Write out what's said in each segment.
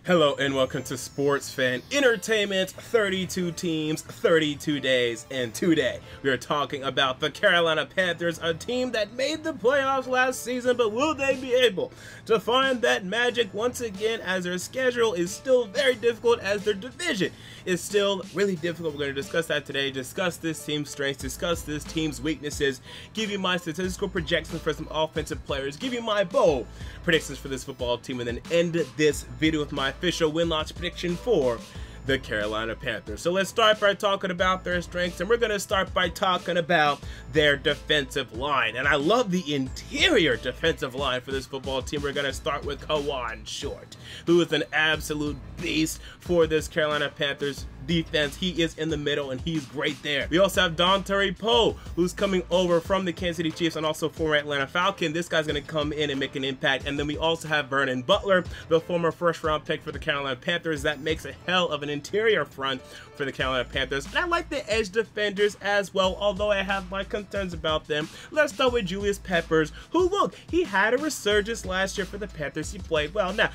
Hello and welcome to Sports Fan Entertainment. 32 teams, 32 days, and today we are talking about the Carolina Panthers, a team that made the playoffs last season, but will they be able to find that magic once again, as their schedule is still very difficult, as their division is still really difficult. We're going to discuss that today, discuss this team's strengths, discuss this team's weaknesses, give you my statistical projections for some offensive players, give you my bold predictions for this football team, and then end this video with my official win-loss prediction for the Carolina Panthers. So let's start by talking about their strengths, and we're going to start by talking about their defensive line. And I love the interior defensive line for this football team. We're going to start with Kawann Short, who is an absolute beast for this Carolina Panthers defense. He is in the middle and he's great there. We also have Dontari Poe, who's coming over from the Kansas City Chiefs and also former Atlanta Falcon. This guy's going to come in and make an impact. And then we also have Vernon Butler, the former first-round pick for the Carolina Panthers. That makes a hell of an interior front for the Carolina Panthers. And I like the edge defenders as well, although I have my concerns about them. Let's start with Julius Peppers, who, look, he had a resurgence last year for the Panthers. He played well. Now,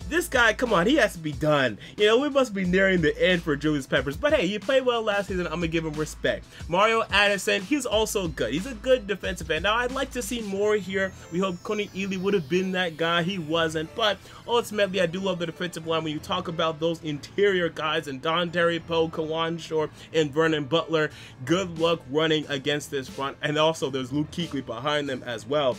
this guy, come on, he has to be done. You know, we must be nearing the end for Julius Peppers. But hey, he played well last season. I'm going to give him respect. Mario Addison, he's also good. He's a good defensive end. Now, I'd like to see more here. We hope Coney Ely would have been that guy. He wasn't. But ultimately, I do love the defensive line. When you talk about those interior guys and Dontari Poe, Kawann Short, and Vernon Butler, good luck running against this front. And also, there's Luke Kuechly behind them as well.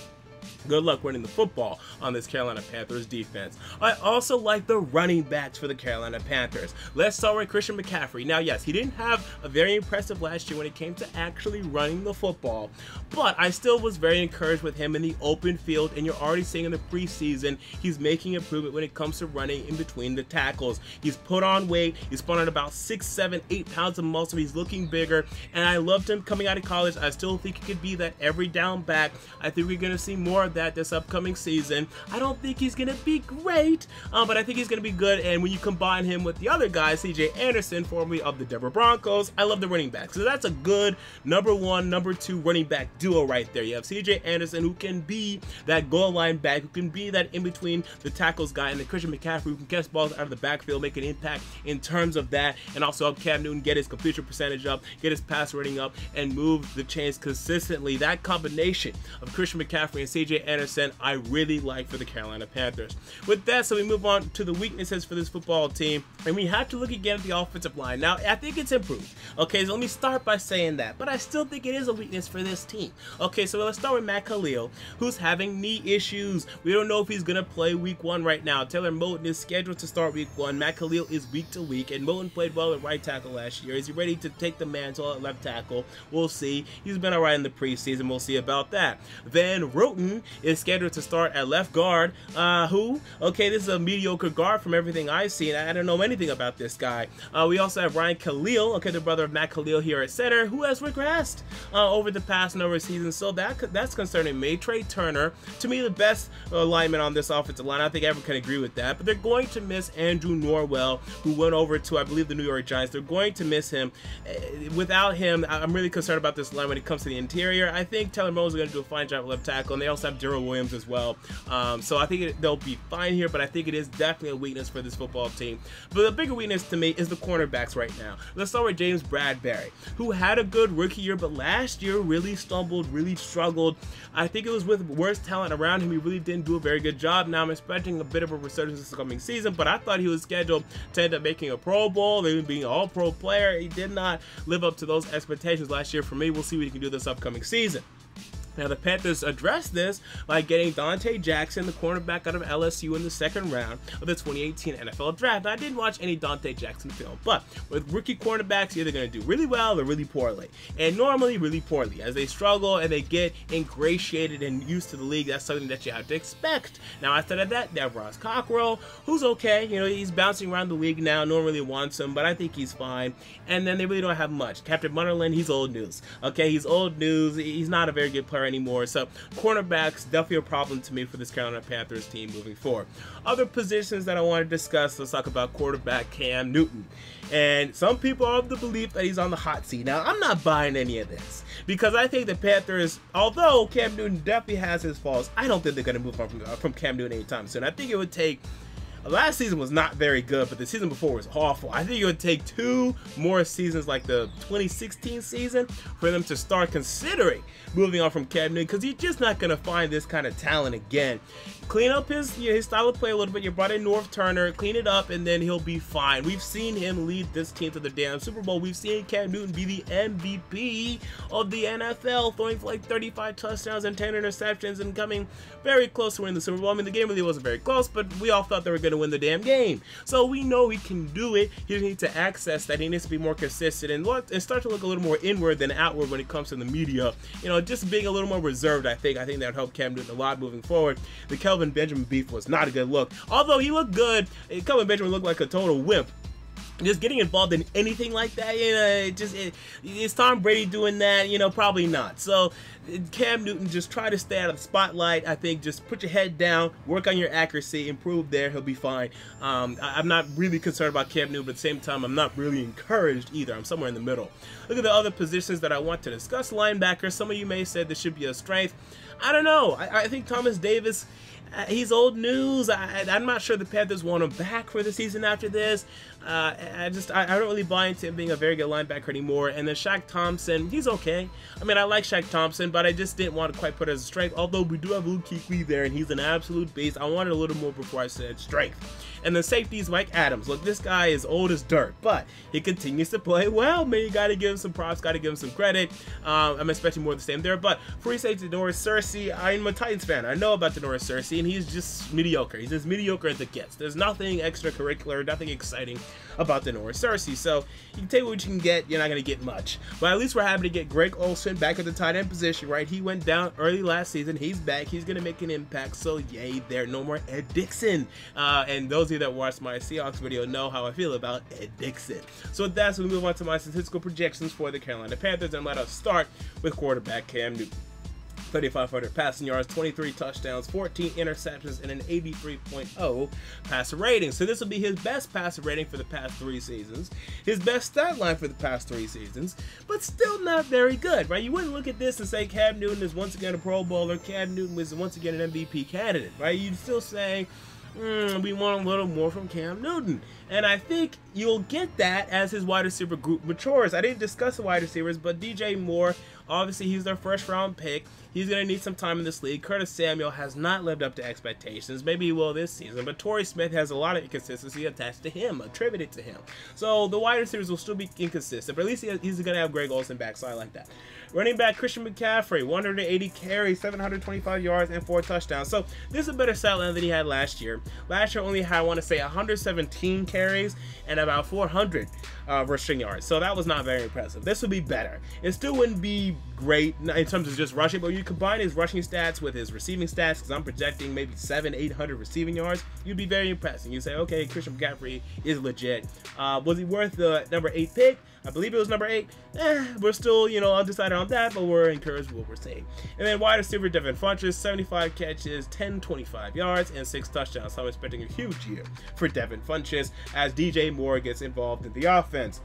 Good luck running the football on this Carolina Panthers defense. I also like the running backs for the Carolina Panthers. Let's start with Christian McCaffrey. Now, yes, he didn't have a very impressive last year when it came to actually running the football, but I still was very encouraged with him in the open field, and you're already seeing in the preseason he's making improvement when it comes to running in between the tackles. He's put on weight. He's put on about 6, 7, 8 pounds of muscle. He's looking bigger, and I loved him coming out of college. I still think he could be that every down back. I think we're going to see more of that this upcoming season. I don't think he's gonna be great, but I think he's gonna be good. And when you combine him with the other guys, CJ Anderson, formerly of the Denver Broncos, I love the running backs. So that's a good number 1, number 2 running back duo right there. You have CJ Anderson, who can be that goal line back, who can be that in between the tackles guy, and then Christian McCaffrey, who can catch balls out of the backfield, make an impact in terms of that, and also help Cam Newton get his completion percentage up, get his pass rating up, and move the chains consistently. That combination of Christian McCaffrey and CJ Anderson, I really like for the Carolina Panthers. With that, so we move on to the weaknesses for this football team, and we have to look again at the offensive line. Now, I think it's improved. Okay, so let me start by saying that, but I still think it is a weakness for this team. Okay, so let's start with Matt Kalil, who's having knee issues. We don't know if he's going to play week 1 right now. Taylor Moton is scheduled to start week 1. Matt Kalil is week to week, and Moton played well at right tackle last year. Is he ready to take the mantle at left tackle? We'll see. He's been all right in the preseason. We'll see about that. Van Roten is scheduled to start at left guard. Okay, this is a mediocre guard from everything I've seen. I don't know anything about this guy. We also have Ryan Kalil, okay, the brother of Matt Kalil here at center, who has regressed over the past number of seasons, so that's concerning me. Trey Turner, to me, the best lineman on this offensive line. I think everyone can agree with that, but they're going to miss Andrew Norwell, who went over to, I believe, the New York Giants. They're going to miss him. Without him, I'm really concerned about this line when it comes to the interior. I think Taylor Moton is going to do a fine job at left tackle, and they also have Daryl Williams as well. So I think they'll be fine here, but I think it is definitely a weakness for this football team. But the bigger weakness to me is the cornerbacks right now. Let's start with James Bradberry, who had a good rookie year, but last year really stumbled, really struggled. I think it was with worse talent around him. He really didn't do a very good job. Now I'm expecting a bit of a resurgence this coming season, but I thought he was scheduled to end up making a Pro Bowl, even being an All-Pro player. He did not live up to those expectations last year for me. We'll see what he can do this upcoming season. Now, the Panthers addressed this by getting Dante Jackson, the cornerback out of LSU, in the 2nd round of the 2018 NFL Draft. Now, I didn't watch any Dante Jackson film, but with rookie cornerbacks, you're either going to do really well or really poorly. And normally, really poorly. As they struggle and they get ingratiated and used to the league, that's something that you have to expect. Now, instead of that, they have Ross Cockrell, who's okay. You know, he's bouncing around the league now. No one really wants him, but I think he's fine. And then they really don't have much. Captain Munnerlyn, he's old news. Okay, he's old news. He's not a very good player anymore. So cornerbacks definitely a problem to me for this Carolina Panthers team moving forward. Other positions that I want to discuss, let's talk about quarterback Cam Newton. And some people are of the belief that he's on the hot seat. Now, I'm not buying any of this because I think the Panthers, although Cam Newton definitely has his faults, I don't think they're going to move on from Cam Newton anytime soon. I think it would take Last season was not very good, but the season before was awful. I think it would take 2 more seasons like the 2016 season for them to start considering moving on from Cam Newton, because you're just not going to find this kind of talent again. Clean up his style of play a little bit. You brought in North Turner, clean it up, and then he'll be fine. We've seen him lead this team to the damn Super Bowl. We've seen Cam Newton be the MVP of the NFL, throwing for like 35 touchdowns and 10 interceptions and coming very close to winning the Super Bowl. I mean, the game really wasn't very close, but we all thought they were going to win the damn game. So we know he can do it. He just needs to access that. He needs to be more consistent and start to look a little more inward than outward when it comes to the media. You know, just being a little more reserved, I think that would help Cam Newton a lot moving forward. The Kelvin Benjamin beef was not a good look. Although he looked good, Kelvin Benjamin looked like a total wimp. Just getting involved in anything like that, you know, is Tom Brady doing that? You know, probably not. So Cam Newton, just try to stay out of the spotlight. I think just put your head down, work on your accuracy, improve there, he'll be fine. I'm not really concerned about Cam Newton, but at the same time, I'm not really encouraged either. I'm somewhere in the middle. Look at the other positions that I want to discuss. Linebacker, some of you may say this should be a strength. I don't know. I think Thomas Davis, he's old news. I'm not sure the Panthers want him back for the season after this. I don't really buy into him being a very good linebacker anymore. And then Shaq Thompson, he's okay. I mean, I like Shaq Thompson, but I just didn't want to quite put it as a strength. Although we do have Luke Kuechly there, and he's an absolute beast. I wanted a little more before I said strength. And the safeties, Mike Adams. Look, this guy is old as dirt, but he continues to play well. Man, you got to give him some props, got to give him some credit. I'm expecting more of the same there. But free safety Norris Searcy, I'm a Titans fan. I know about the Norris Searcy, and he's just mediocre. He's as mediocre as it gets. There's nothing extracurricular, nothing exciting about the Norris Searcy. So you can take what you can get. You're not going to get much. But at least we're happy to get Greg Olsen back at the tight end position, right? He went down early last season. He's back. He's going to make an impact. So yay there. No more Ed Dickson. And those of you that watched my Seahawks video know how I feel about Ed Dickson. So with that, so we move on to my statistical projections for the Carolina Panthers, and let us start with quarterback Cam Newton. 3,500 passing yards, 23 touchdowns, 14 interceptions, and an 83.0 passer rating. So this will be his best passer rating for the past 3 seasons, his best stat line for the past 3 seasons, but still not very good, right? You wouldn't look at this and say Cam Newton is once again a Pro Bowler, Cam Newton was once again an MVP candidate, right? You'd still say, we want a little more from Cam Newton. And I think you'll get that as his wide receiver group matures. I didn't discuss the wide receivers, but DJ Moore, obviously he's their first round pick. He's going to need some time in this league. Curtis Samuel has not lived up to expectations. Maybe he will this season, but Torrey Smith has a lot of inconsistency attached to him, attributed to him. So the wide receivers will still be inconsistent, but at least he's going to have Greg Olsen back, so I like that. Running back Christian McCaffrey, 180 carries, 725 yards, and 4 touchdowns. So this is a better stat line than he had last year. Last year only had, I want to say, 117 carries and about 400 rushing yards. So that was not very impressive. This would be better. It still wouldn't be great in terms of just rushing, but you combine his rushing stats with his receiving stats, because I'm projecting maybe 700-800 receiving yards, you'd be very impressed. And you say, okay, Christian McCaffrey is legit. Was he worth the number 8 pick? I believe it was number 8. We're still, undecided on that, but we're encouraged with what we're saying. And then wide receiver Devin Funchess, 75 catches, 1025 yards, and 6 touchdowns. So I'm expecting a huge year for Devin Funchess as DJ Moore gets involved in the offense.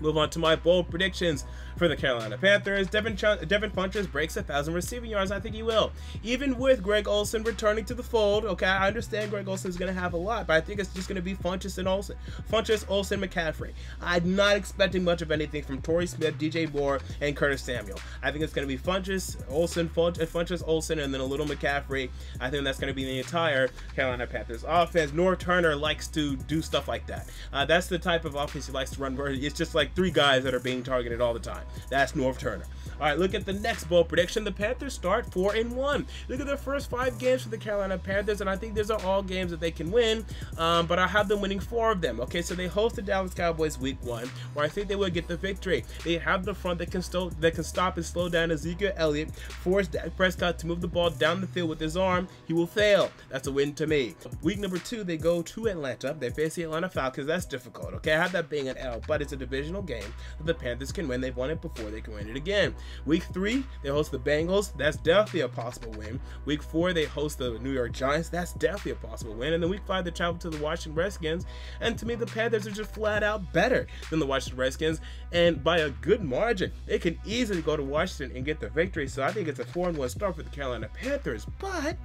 Move on to my bold predictions for the Carolina Panthers. Devin Funchess breaks 1,000 receiving yards. I think he will. Even with Greg Olsen returning to the fold, okay, I understand Greg Olsen is going to have a lot, but I think it's just going to be Funchess and Olsen. Funchess, Olsen, McCaffrey. I'm not expecting much of anything from Torrey Smith, DJ Moore, and Curtis Samuel. I think it's going to be Funchess, Olsen, and then a little McCaffrey. I think that's going to be the entire Carolina Panthers offense. North Turner likes to do stuff like that. That's the type of offense he likes to run, where it's just like 3 guys that are being targeted all the time. That's North Turner. All right, look at the next bold prediction. The Panthers start 4-1. Look at their first 5 games for the Carolina Panthers, and I think these are all games that they can win, but I have them winning 4 of them. Okay, so they host the Dallas Cowboys week 1, where I think they will get the victory. They have the front that can stop and slow down Ezekiel Elliott, force Dak Prescott to move the ball down the field with his arm. He will fail. That's a win to me. Week number 2, they go to Atlanta. They face the Atlanta Falcons. That's difficult. Okay, I have that being an L, but it's a divisional game that the Panthers can win. They've won it before. They can win it again. Week 3, they host the Bengals. That's definitely a possible win. Week 4, they host the New York Giants. That's definitely a possible win. And then week 5, they travel to the Washington Redskins. And to me, the Panthers are just flat out better than the Washington Redskins, and by a good margin. They can easily go to Washington and get the victory. So I think it's a 4-1 start for the Carolina Panthers. But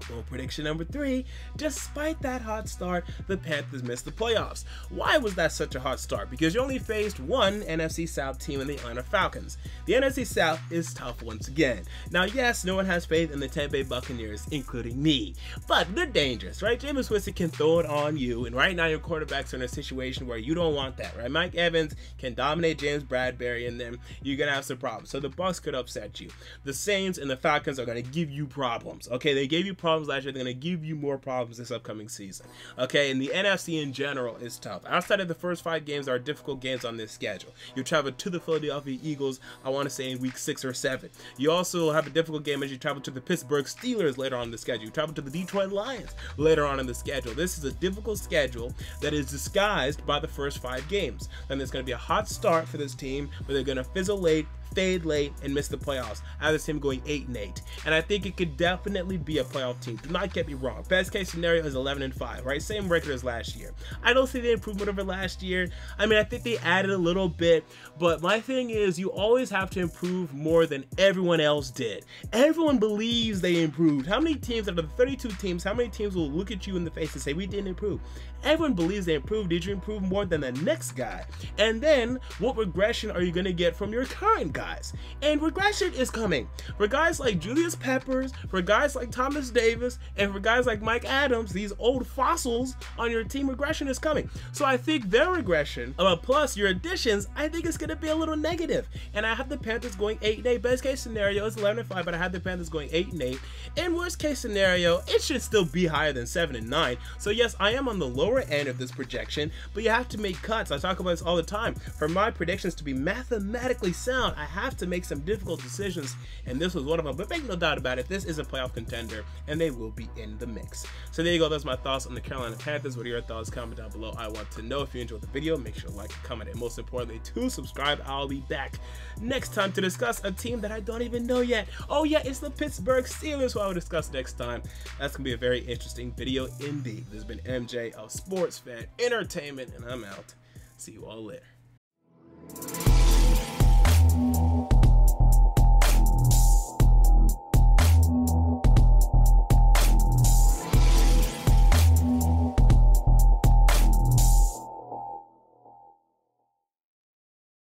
Well, prediction number 3, despite that hot start, the Panthers missed the playoffs. Why was that such a hot start? Because you only faced one NFC South team in the Atlanta Falcons. The NFC South is tough once again. Now, yes, no one has faith in the Tampa Bay Buccaneers, including me, but they're dangerous, right? Jameis Winston can throw it on you, and right now your quarterbacks are in a situation where you don't want that, right? Mike Evans can dominate James Bradbury, and then you're going to have some problems. So the Bucs could upset you. The Saints and the Falcons are going to give you problems, okay? They gave you problems last year. They're going to give you more problems this upcoming season, okay? And the NFC in general is tough. Outside of the first 5 games are difficult games on this schedule. You travel to the Philadelphia Eagles, I want to say in week 6 or 7. You also have a difficult game as you travel to the Pittsburgh Steelers later on in the schedule. You travel to the Detroit Lions later on in the schedule. This is a difficult schedule that is disguised by the first 5 games. And there's going to be a hot start for this team, but they're going to fizzle late, fade late, and miss the playoffs. I have this team going 8-8, and I think it could definitely be a playoff team. Do not get me wrong. Best case scenario is 11-5, right? Same record as last year. I don't see the improvement over last year. I mean, I think they added a little bit, but my thing is you always have to improve more than everyone else did. Everyone believes they improved. How many teams out of the 32 teams, how many teams will look at you in the face and say, we didn't improve? Everyone believes they improved. Did you improve more than the next guy? And then what regression are you going to get from your current guys? And regression is coming for guys like Julius Peppers, for guys like Thomas Davis, and for guys like Mike Adams, these old fossils on your team. Regression is coming. So I think their regression, plus your additions, I think it's going to be a little negative. And I have the Panthers going 8-8. Best case scenario is 11-5, but I have the Panthers going 8-8. And worst case scenario, it should still be higher than 7-9. So yes, I am on the lower end of this projection, but you have to make cuts. I talk about this all the time. For my predictions to be mathematically sound, I have to make some difficult decisions, and this was one of them. But make no doubt about it, this is a playoff contender, and they will be in the mix. So there you go. That's my thoughts on the Carolina Panthers. What are your thoughts? Comment down below. I want to know. If you enjoyed the video, make sure to like, comment, and most importantly, to subscribe. I'll be back next time to discuss a team that I don't even know yet. Oh yeah, it's the Pittsburgh Steelers, who I will discuss next time. That's gonna be a very interesting video indeed. This has been MJ of Sports Fan Entertainment, and I'm out. See you all later.